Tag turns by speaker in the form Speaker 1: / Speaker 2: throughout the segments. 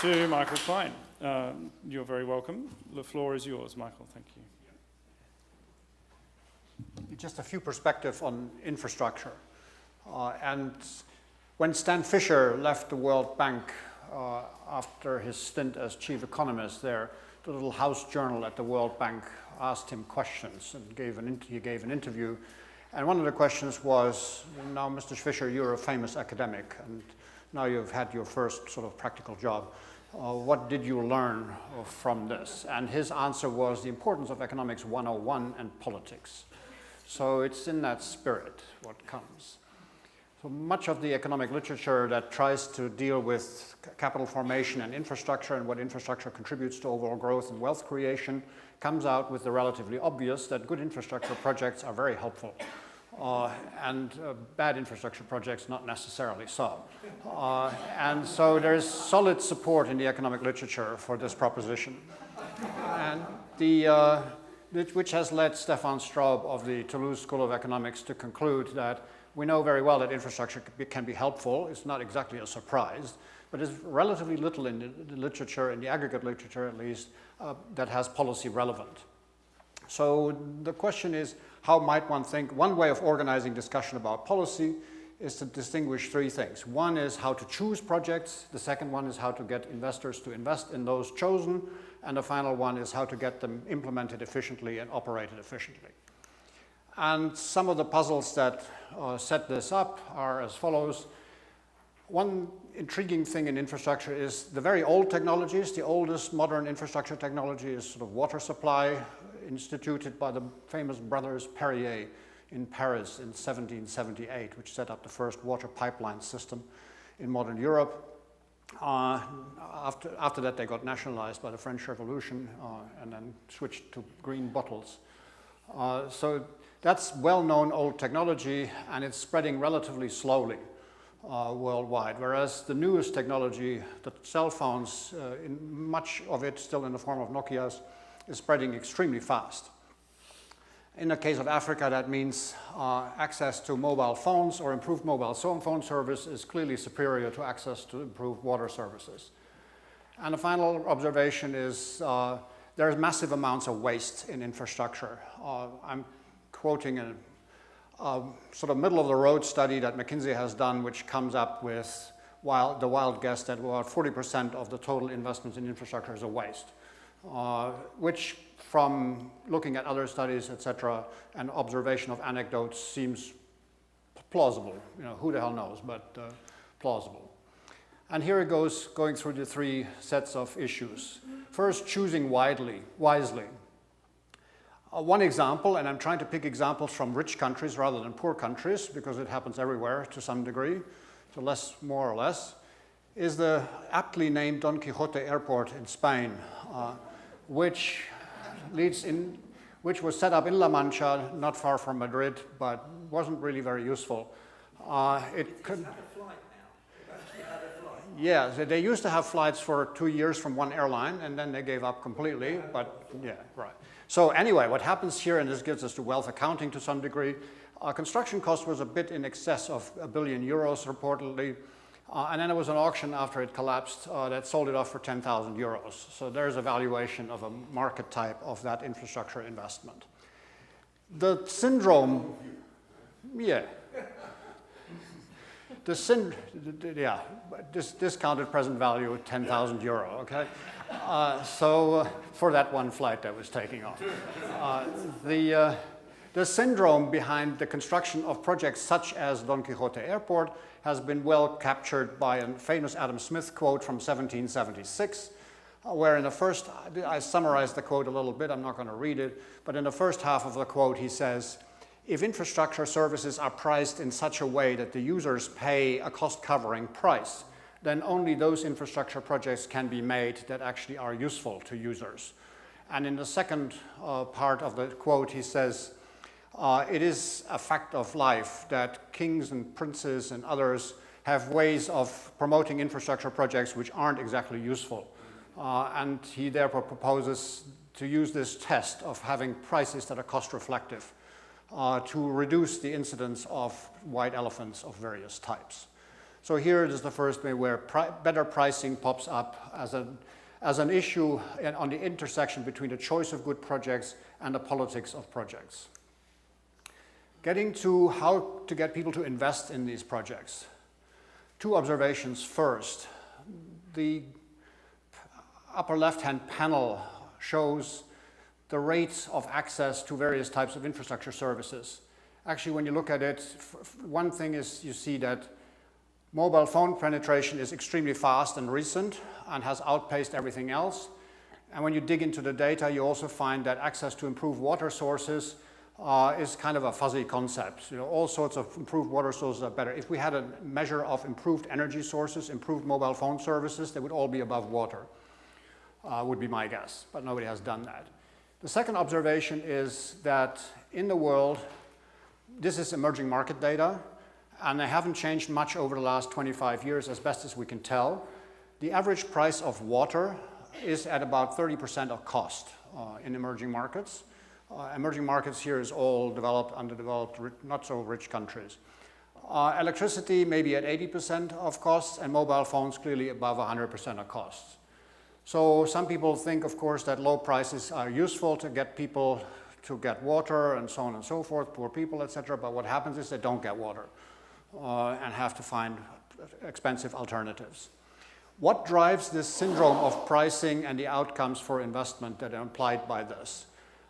Speaker 1: to Michael Klein. You're very welcome. The floor is yours, Michael. Thank you.
Speaker 2: Just a few perspectives on infrastructure. And when Stan Fisher left the World Bank after his stint as chief economist there, the little house journal at the World Bank asked him questions and he gave an interview. And one of the questions was, now, Mr. Fisher, you're a famous academic, and now you've had your first sort of practical job. What did you learn from this? And his answer was the importance of economics 101 and politics. So it's in that spirit what comes. So much of the economic literature that tries to deal with capital formation and infrastructure and what infrastructure contributes to overall growth and wealth creation comes out with the relatively obvious that good infrastructure projects are very helpful. And bad infrastructure projects not necessarily so. And so there's solid support in the economic literature for this proposition. And which has led Stefan Straub of the Toulouse School of Economics to conclude that we know very well that infrastructure can be helpful. It's not exactly a surprise, but there's relatively little in the literature, in the aggregate literature at least, that has policy relevant. So the question is, how might one think? One way of organizing discussion about policy is to distinguish three things. One is how to choose projects. The second one is how to get investors to invest in those chosen. And the final one is how to get them implemented efficiently and operated efficiently. And some of the puzzles that set this up are as follows. One intriguing thing in infrastructure is the very old technologies. The oldest modern infrastructure technology is sort of water supply, instituted by the famous brothers Perrier in Paris in 1778, which set up the first water pipeline system in modern Europe. After that, they got nationalized by the French Revolution and then switched to green bottles. So that's well-known old technology, and it's spreading relatively slowly worldwide, whereas the newest technology, the cell phones, much of it still in the form of Nokias, is spreading extremely fast. In the case of Africa, that means access to mobile phones or improved mobile phone service is clearly superior to access to improved water services. And the final observation is there's massive amounts of waste in infrastructure. I'm quoting a sort of middle-of-the-road study that McKenzies has done, which comes up with the wild guess that about 40% of the total investments in infrastructure is a waste. Which from looking at other studies, etc., and observation of anecdotes seems plausible. You know, who the hell knows, but plausible. And here it goes, going through the three sets of issues. First, choosing wisely. One example, and I'm trying to pick examples from rich countries rather than poor countries, because it happens everywhere to some degree, so more or less, is the aptly named Don Quixote Airport in Spain, which was set up in La Mancha, not far from Madrid, but wasn't really very useful. Yeah, they used to have flights for 2 years from one airline, and then they gave up completely, but yeah, right. So anyway, what happens here, and this gets us to wealth accounting to some degree, construction cost was a bit in excess of €1 billion reportedly, and then there was an auction after it collapsed that sold it off for €10,000. So there's a valuation of a market type of that infrastructure investment. The syndrome, yeah. Discounted present value of €10,000, okay? So for that one flight that was taking off. The syndrome behind the construction of projects such as Don Quixote Airport has been well captured by a famous Adam Smith quote from 1776, where in the first, I summarized the quote a little bit, I'm not going to read it, but in the first half of the quote he says, if infrastructure services are priced in such a way that the users pay a cost-covering price, then only those infrastructure projects can be made that actually are useful to users. And in the second part of the quote, he says, it is a fact of life that kings and princes and others have ways of promoting infrastructure projects which aren't exactly useful. And he therefore proposes to use this test of having prices that are cost-reflective to reduce the incidence of white elephants of various types. So here it is the first way where better pricing pops up as an issue on the intersection between the choice of good projects and the politics of projects. Getting to how to get people to invest in these projects. Two observations first. The upper left-hand panel shows the rates of access to various types of infrastructure services. Actually, when you look at it, one thing is you see that mobile phone penetration is extremely fast and recent and has outpaced everything else. And when you dig into the data, you also find that access to improved water sources is kind of a fuzzy concept. You know, all sorts of improved water sources are better. If we had a measure of improved energy sources, improved mobile phone services, they would all be above water, would be my guess, but nobody has done that. The second observation is that in the world, this is emerging market data, and they haven't changed much over the last 25 years as best as we can tell. The average price of water is at about 30% of cost in emerging markets. Emerging markets here is all developed, underdeveloped, not so rich countries. Electricity maybe at 80% of costs, and mobile phones clearly above 100% of costs. So some people think, of course, that low prices are useful to get people to get water and so on and so forth, poor people, etc. But what happens is they don't get water and have to find expensive alternatives. What drives this syndrome of pricing and the outcomes for investment that are implied by this?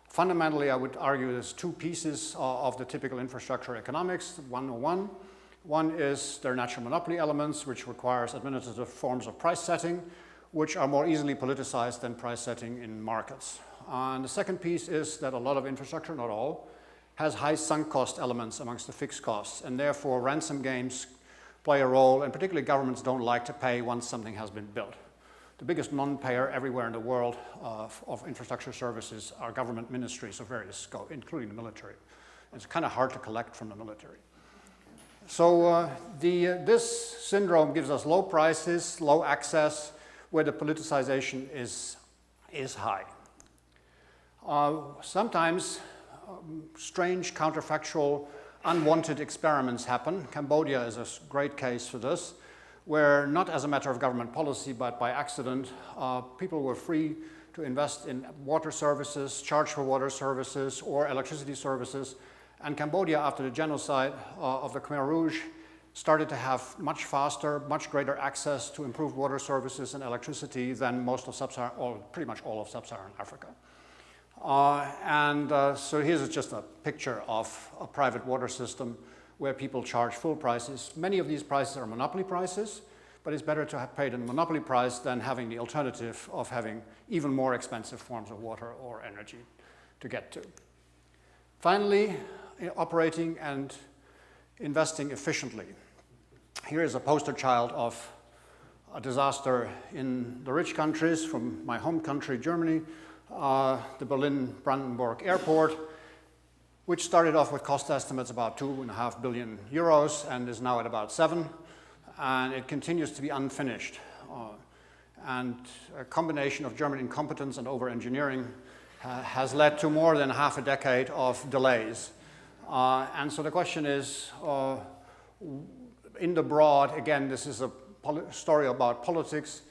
Speaker 2: Fundamentally, I would argue there's two pieces of the typical infrastructure economics, 101. One is their natural monopoly elements, which requires administrative forms of price setting, which are more easily politicized than price setting in markets. And the second piece is that a lot of infrastructure, not all, has high sunk cost elements amongst the fixed costs, and therefore ransom games play a role, and particularly governments don't like to pay once something has been built. The biggest non-payer everywhere in the world of infrastructure services are government ministries of various scope, including the military. It's kind of hard to collect from the military. So this syndrome gives us low prices, low access, where the politicization is high. Sometimes strange, counterfactual, unwanted experiments happen. Cambodia is a great case for this, where not as a matter of government policy, but by accident, people were free to invest in water services, charge for water services, or electricity services. And Cambodia, after the genocide of the Khmer Rouge, started to have much faster, much greater access to improved water services and electricity than most of sub-Saharan, or pretty much all of sub-Saharan Africa. So here's just a picture of a private water system where people charge full prices. Many of these prices are monopoly prices, but it's better to have paid a monopoly price than having the alternative of having even more expensive forms of water or energy to get to. Finally, operating and investing efficiently. Here is a poster child of a disaster in the rich countries from my home country, Germany, the Berlin-Brandenburg Airport, which started off with cost estimates about 2.5 billion euros and is now at about 7, and it continues to be unfinished. And a combination of German incompetence and over-engineering has led to more than half a decade of delays. And so the question is, in the broad, again, this is a story about politics,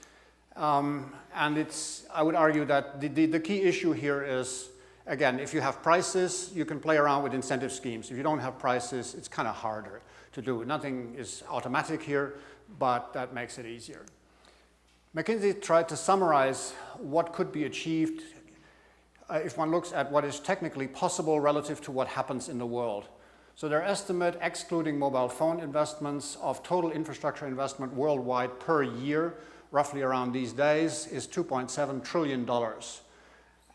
Speaker 2: and I would argue that the key issue here is, again, if you have prices, you can play around with incentive schemes. If you don't have prices, it's kind of harder to do. Nothing is automatic here, but that makes it easier. McKenzie tried to summarize what could be achieved if one looks at what is technically possible relative to what happens in the world. So their estimate, excluding mobile phone investments, of total infrastructure investment worldwide per year, roughly around these days, is $2.7 trillion.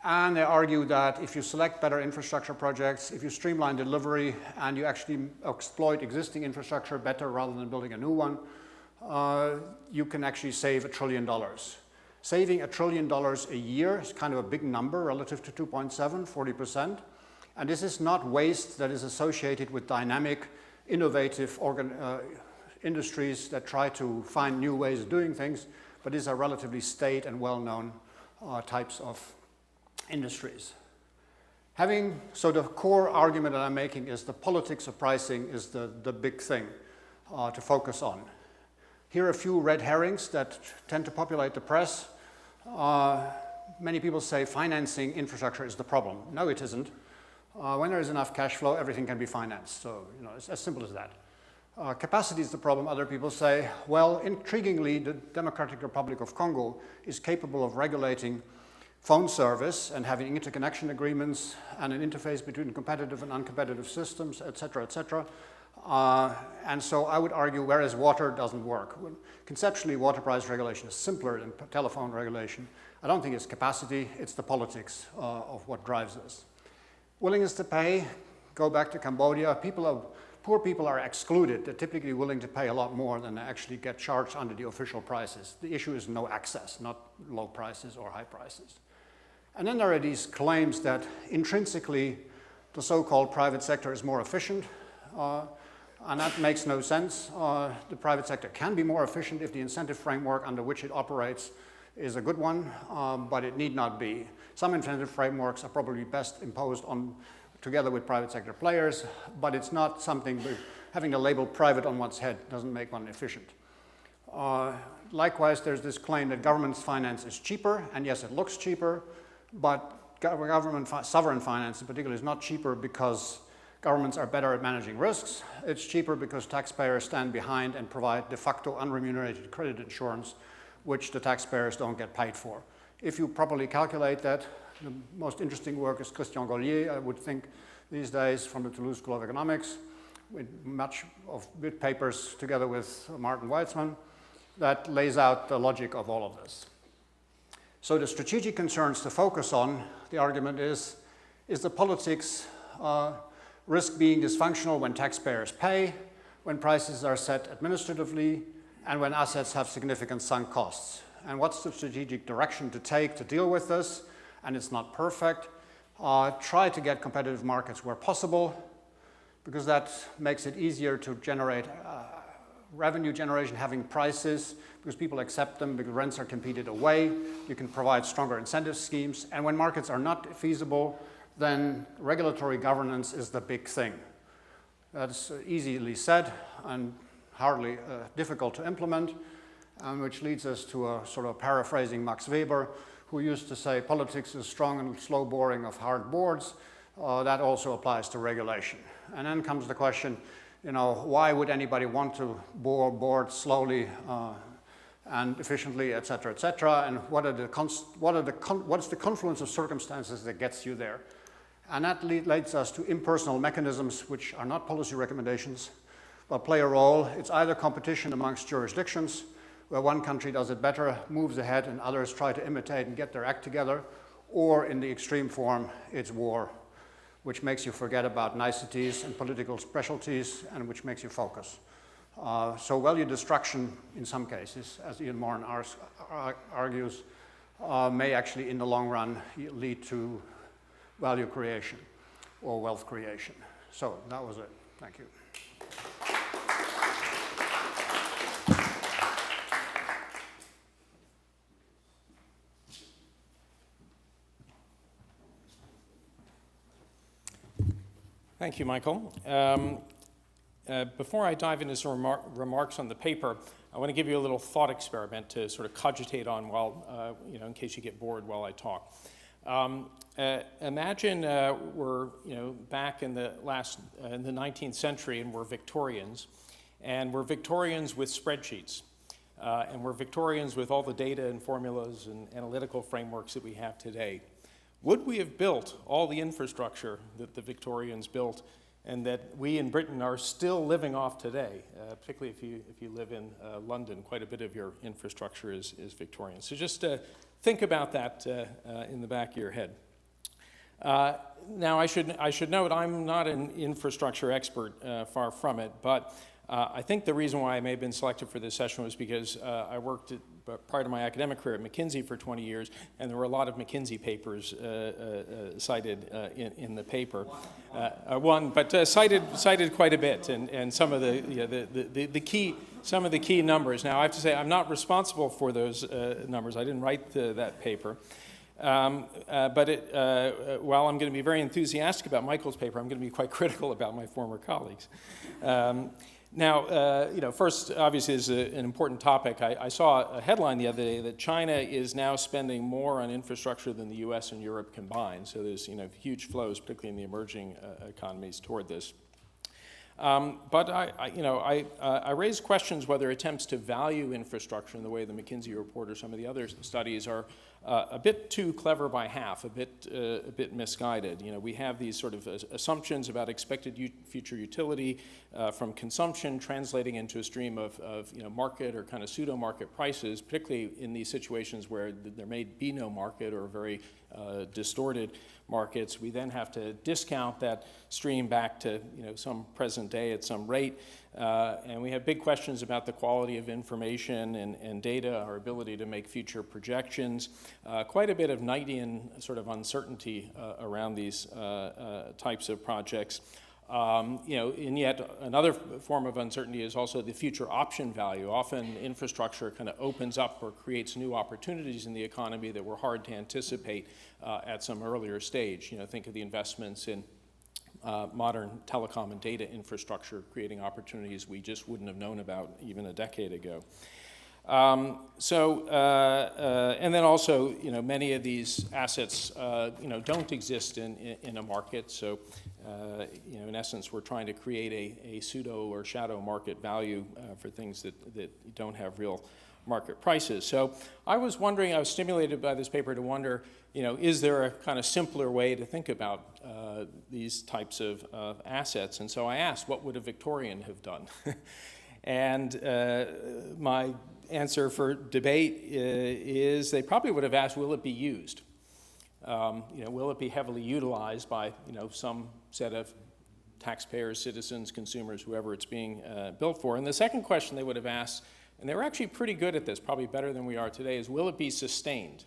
Speaker 2: And they argue that if you select better infrastructure projects, if you streamline delivery, and you actually exploit existing infrastructure better rather than building a new one, you can actually save $1 trillion. Saving $1 trillion a year is kind of a big number relative to 2.7, 40%. And this is not waste that is associated with dynamic, innovative industries that try to find new ways of doing things, but these are relatively staid and well-known types of industries. So the core argument that I'm making is the politics of pricing is the big thing to focus on. Here are a few red herrings that tend to populate the press. Many people say financing infrastructure is the problem. No, it isn't. When there is enough cash flow, everything can be financed. So, it's as simple as that. Capacity is the problem. Other people say, well, intriguingly, the Democratic Republic of Congo is capable of regulating phone service and having interconnection agreements and an interface between competitive and uncompetitive systems, et cetera, et cetera. And so I would argue, whereas water doesn't work. Conceptually, water price regulation is simpler than telephone regulation. I don't think it's capacity, it's the politics of what drives this. Willingness to pay, go back to Cambodia. Poor people are excluded. They're typically willing to pay a lot more than they actually get charged under the official prices. The issue is no access, not low prices or high prices. And then there are these claims that intrinsically the so-called private sector is more efficient, and that makes no sense. The private sector can be more efficient if the incentive framework under which it operates is a good one, but it need not be. Some incentive frameworks are probably best imposed together with private sector players, but it's not something, having the label private on one's head doesn't make one efficient. Likewise, there's this claim that government finance is cheaper, and yes, it looks cheaper, but sovereign finance in particular is not cheaper because governments are better at managing risks. It's cheaper because taxpayers stand behind and provide de facto unremunerated credit insurance, which the taxpayers don't get paid for. If you properly calculate that, the most interesting work is Christian Gollier, I would think, these days from the Toulouse School of Economics, with papers together with Martin Weitzman, that lays out the logic of all of this. So the strategic concerns to focus on, the argument is the politics risk being dysfunctional when taxpayers pay, when prices are set administratively, and when assets have significant sunk costs. And what's the strategic direction to take to deal with this? And it's not perfect. Try to get competitive markets where possible, because that makes it easier to generate revenue generation, having prices, because people accept them, because rents are competed away. You can provide stronger incentive schemes. And when markets are not feasible, then regulatory governance is the big thing. That's easily said and hardly difficult to implement, which leads us to a sort of paraphrasing Max Weber, who used to say politics is strong and slow boring of hard boards. That also applies to regulation. And then comes the question, why would anybody want to bore boards slowly and efficiently, et cetera, and what's the confluence of circumstances that gets you there? And that leads us to impersonal mechanisms, which are not policy recommendations, but play a role. It's either competition amongst jurisdictions, where one country does it better, moves ahead, and others try to imitate and get their act together, or in the extreme form, it's war, which makes you forget about niceties and political specialties, and which makes you focus. So value destruction, in some cases, as Ian Moran argues, may actually, in the long run, lead to value creation or wealth creation. So that was it. Thank you.
Speaker 1: Thank you, Michael. Before I dive into some remarks on the paper, I want to give you a little thought experiment to sort of cogitate on while, in case you get bored while I talk. Imagine we're back in the 19th century, and we're Victorians, with spreadsheets, and we're Victorians with all the data and formulas and analytical frameworks that we have today. Would we have built all the infrastructure that the Victorians built and that we in Britain are still living off today? Particularly if you live in London, quite a bit of your infrastructure is Victorian. So just think about that in the back of your head. Now I should note I'm not an infrastructure expert, far from it, but I think the reason why I may have been selected for this session was because I worked prior to my academic career at McKenzie for 20 years, and there were a lot of McKenzie papers cited in the paper. But cited quite a bit, and some of the key numbers. Now I have to say I'm not responsible for those numbers. I didn't write that paper. But while I'm going to be very enthusiastic about Michael's paper, I'm going to be quite critical about my former colleagues. Now, first, obviously, this is an important topic. I saw a headline the other day that China is now spending more on infrastructure than the U.S. and Europe combined. So there's, huge flows, particularly in the emerging economies, toward this. But I raise questions whether attempts to value infrastructure in the way the McKenzie report or some of the other studies are a bit too clever by half, a bit misguided. We have these sort of assumptions about expected future utility from consumption translating into a stream of market or kind of pseudo-market prices, particularly in these situations where there may be no market or very distorted markets. We then have to discount that stream back to some present day at some rate. And we have big questions about the quality of information and data, our ability to make future projections. Quite a bit of Knightian sort of uncertainty around these types of projects. And yet another form of uncertainty is also the future option value. Often infrastructure kind of opens up or creates new opportunities in the economy that were hard to anticipate at some earlier stage. Think of the investments in modern telecom and data infrastructure, creating opportunities we just wouldn't have known about even a decade ago. And then also, many of these assets, don't exist in a market. So, in essence, we're trying to create a pseudo or shadow market value for things that don't have real market prices. So I was stimulated by this paper to wonder, is there a kind of simpler way to think about these types of assets? And so I asked, what would a Victorian have done? And my answer for debate is they probably would have asked, will it be used? Will it be heavily utilized by some set of taxpayers, citizens, consumers, whoever it's being built for? And the second question they would have asked, and they were actually pretty good at this, probably better than we are today, is will it be sustained?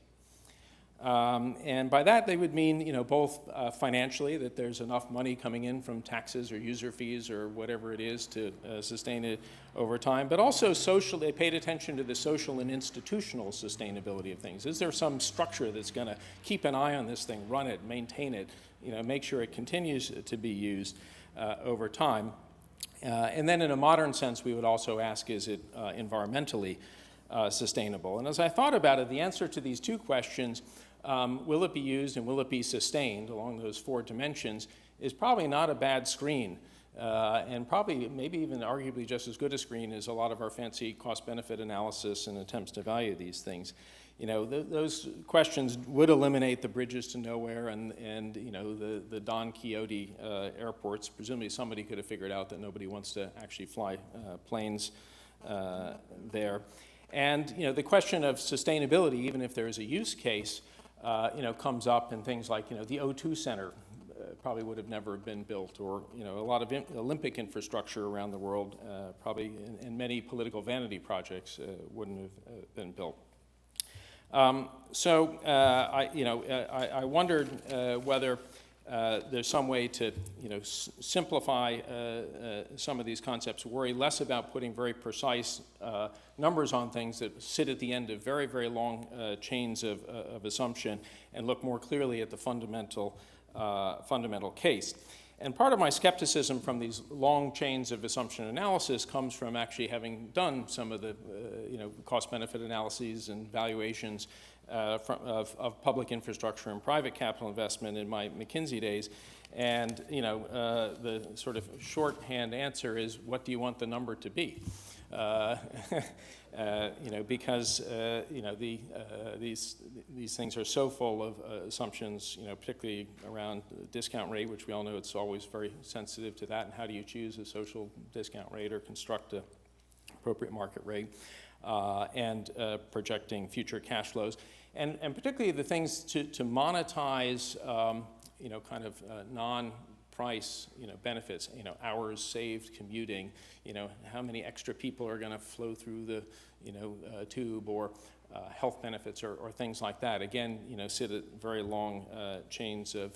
Speaker 1: And by that they would mean both financially, that there's enough money coming in from taxes or user fees or whatever it is to sustain it over time, but also socially. They paid attention to the social and institutional sustainability of things. Is there some structure that's going to keep an eye on this thing, run it, maintain it, make sure it continues to be used over time? And then in a modern sense, we would also ask, is it environmentally sustainable? And as I thought about it, the answer to these two questions, will it be used and will it be sustained along those four dimensions, is probably not a bad screen. And probably maybe even arguably just as good a screen as a lot of our fancy cost-benefit analysis and attempts to value these things. Those questions would eliminate the bridges to nowhere and the Don Quixote airports. Presumably somebody could have figured out that nobody wants to actually fly planes there. And the question of sustainability, even if there is a use case, comes up in things like the O2 Center probably would have never been built, or a lot of Olympic infrastructure around the world, probably, and many political vanity projects wouldn't have been built. I wondered whether there's some way to simplify some of these concepts, worry less about putting very precise numbers on things that sit at the end of very, very long chains of assumption, and look more clearly at the fundamental case. And part of my skepticism from these long chains of assumption analysis comes from actually having done some of the cost-benefit analyses and valuations of public infrastructure and private capital investment in my McKinsey days. And the sort of shorthand answer is, what do you want the number to be? Because these things are so full of assumptions, particularly around the discount rate, which we all know it's always very sensitive to that, and how do you choose a social discount rate or construct an appropriate market rate, and projecting future cash flows, and particularly the things to monetize, kind of non-price, benefits, hours saved commuting, how many extra people are going to flow through the, tube, or health benefits or things like that. Again, sit at very long chains of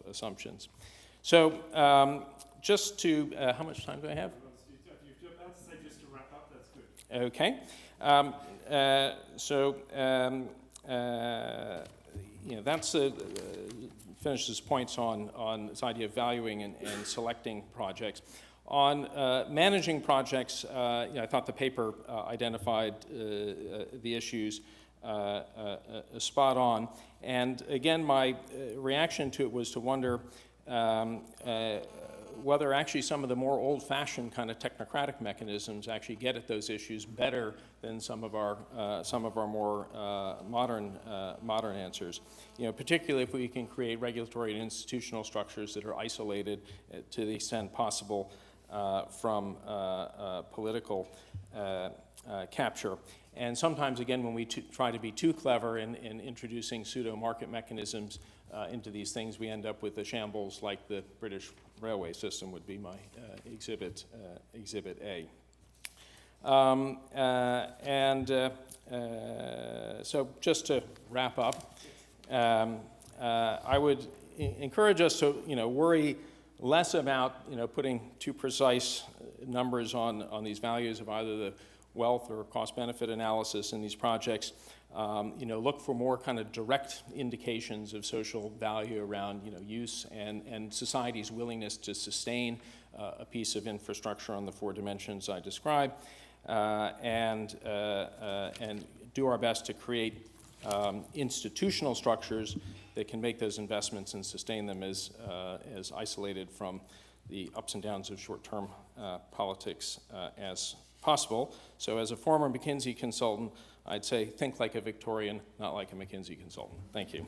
Speaker 1: assumptions. So just to, how much time do I have?
Speaker 3: You've about to say just to wrap up, that's good.
Speaker 1: Okay. That's finishes points on this idea of valuing and selecting projects. On managing projects, I thought the paper identified the issues spot on. And again, my reaction to it was to wonder whether actually some of the more old-fashioned kind of technocratic mechanisms actually get at those issues better than some of our more modern answers. Particularly if we can create regulatory and institutional structures that are isolated to the extent possible from political capture. And sometimes, again, when we try to be too clever in introducing pseudo-market mechanisms into these things, we end up with a shambles like the British railway system would be my exhibit A. So just to wrap up, I would encourage us to worry less about putting too precise numbers on these values of either the wealth or cost-benefit analysis in these projects. Look for more kind of direct indications of social value around use and society's willingness to sustain a piece of infrastructure on the 4 dimensions I described, and do our best to create institutional structures that can make those investments and sustain them as isolated from the ups and downs of short-term politics as possible. So as a former McKinsey consultant, I'd say think like a Victorian, not like a McKinsey consultant. Thank you.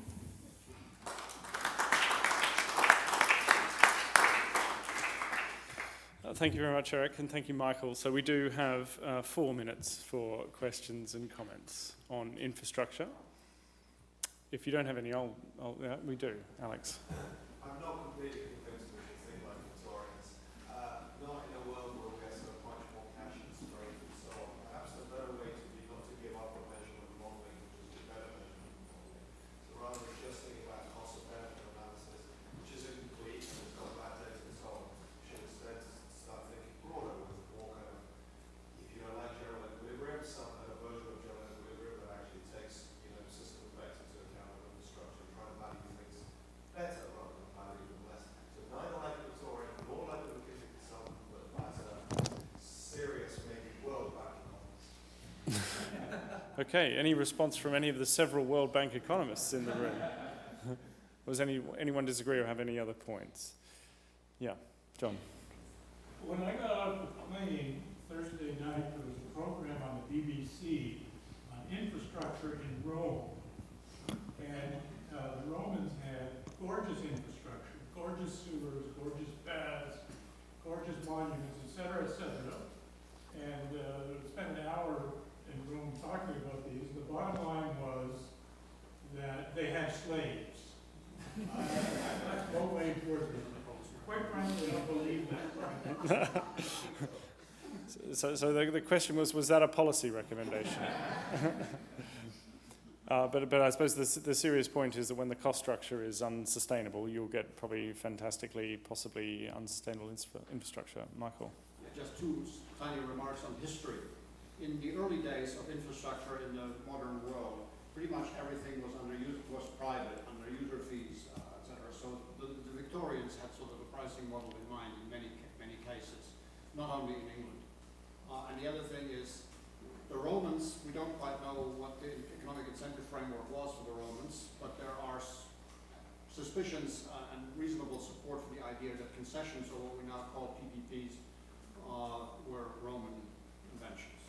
Speaker 3: Thank you very much, Eric, and thank you, Michael. So we do have 4 minutes for questions and comments on infrastructure. If you don't have any, yeah, we do. Alex.
Speaker 4: I'm not completely convinced we should think like Victorians. Not in a world where we have so much more cash and strength and so on. Perhaps a better way to be not to give up on measurement modeling, which is the better measurement modeling. So rather than just thinking about cost of benefit analysis, which is incomplete and it's got bad data and so on, we should instead start thinking broader with more kind of, if you don't like general equilibrium, some kind of version of general equilibrium that actually takes system effects into account of infrastructure and try to value things better rather than value them less. So neither like the Victorian nor like the McKinsey consultant, but as a serious, maybe World Bank economist.
Speaker 3: Okay, any response from any of the several World Bank economists in the room? Was anyone disagree or have any other points? Yeah, John.
Speaker 5: When I got off the plane Thursday night, there was a program on the BBC on infrastructure in Rome. And the Romans had gorgeous infrastructure, gorgeous sewers, gorgeous baths, gorgeous monuments, et cetera, et cetera. And spent an hour in Rome talking about these. The bottom line was that they had slaves. That's one way towards it. Quite frankly, I don't believe that.
Speaker 3: So the question was that a policy recommendation? But I suppose the serious point is that when the cost structure is unsustainable, you'll get probably fantastically, possibly unsustainable infrastructure. Michael?
Speaker 2: Yeah, just 2 tiny remarks on history. In the early days of infrastructure in the modern world, pretty much everything was private, under user fees, etc. So the Victorians had sort of a pricing model in mind in many cases, not only in England. And the other thing is, the Romans, we don't quite know what the economic incentive framework was for the Romans, but there are suspicions and reasonable support for the idea that concessions, or what we now call PPPs, were Roman inventions.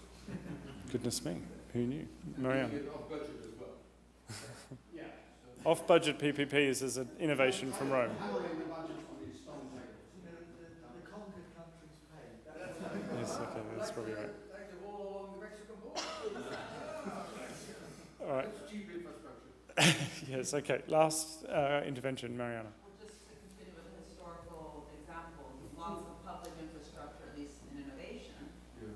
Speaker 3: Goodness me, who knew? Marianne?
Speaker 4: Off-budget as well.
Speaker 2: Yeah.
Speaker 3: Off-budget PPPs is an innovation from Rome.
Speaker 2: Hammering the budgets on these stone tables.
Speaker 6: The conquered countries paid.
Speaker 3: Yes, okay, that's probably right.
Speaker 6: Actually, all along the Mexican border.
Speaker 3: All right.
Speaker 6: It's cheap infrastructure.
Speaker 3: Yes, okay. Last intervention, Mariana.
Speaker 7: Well, just to continue with the historical example, lots of public infrastructure, at least in innovation,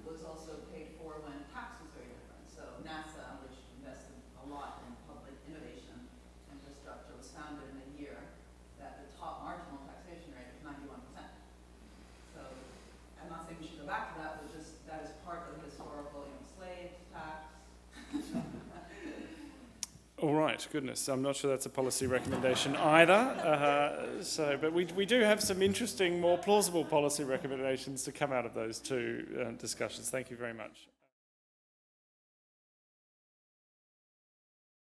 Speaker 7: was also paid for when tax was very different. So NASA, which invested a lot in public innovation infrastructure, was founded in a year that the top marginal taxation rate was 91%. So I'm not saying we should go back to that, but just that is part of the historical, slave tax.
Speaker 3: All right. right, goodness, I'm not sure that's a policy recommendation either. But we do have some interesting, more plausible policy recommendations to come out of those two discussions. Thank you very much.